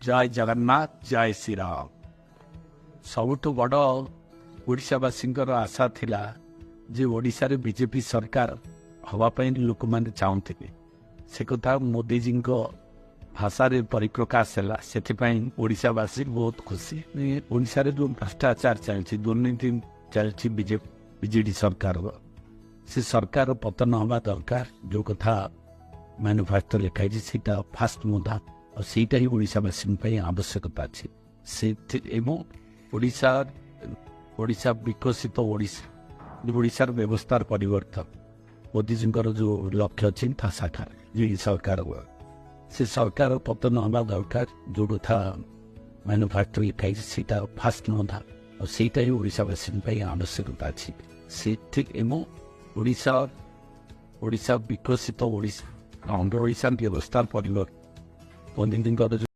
जय जगन्नाथ जय श्री राम। सबुठ बड़ ओडिशावासी आशा थिला जे ओडिशा रे बीजेपी सरकार हवापाई लोक मैंने चाहते से कथा मोदी जी भाषा रे परिप्रकाश है से ओडिशावासी बहुत खुशी। ओडिशा रे जो भ्रष्टाचार चलती दुर्नीति चलती बीजेडी सरकार से सरकार पतन हवा दरकार जो कथा मैनुफैक्चर लिखाई सीटा फास्ट मुद्दा और सीटा ही ओडिशावासी आवश्यकता अच्छी से ओडिशा विकसित ओडिशार व्यवस्थार परिवर्तन मोदी जी जो लक्ष्य अच्छी साकार जो सरकार से सरकार पतन हवा दरकार जो कथा मैनुफैक्चर लिखाई सीटा फास्ट मुद्दा और सीटा ही ओडिशावासी आवश्यकता अच्छी से ओडिशा विकसित ओडिशा व्यवस्थार परिवर्तन मोदी जी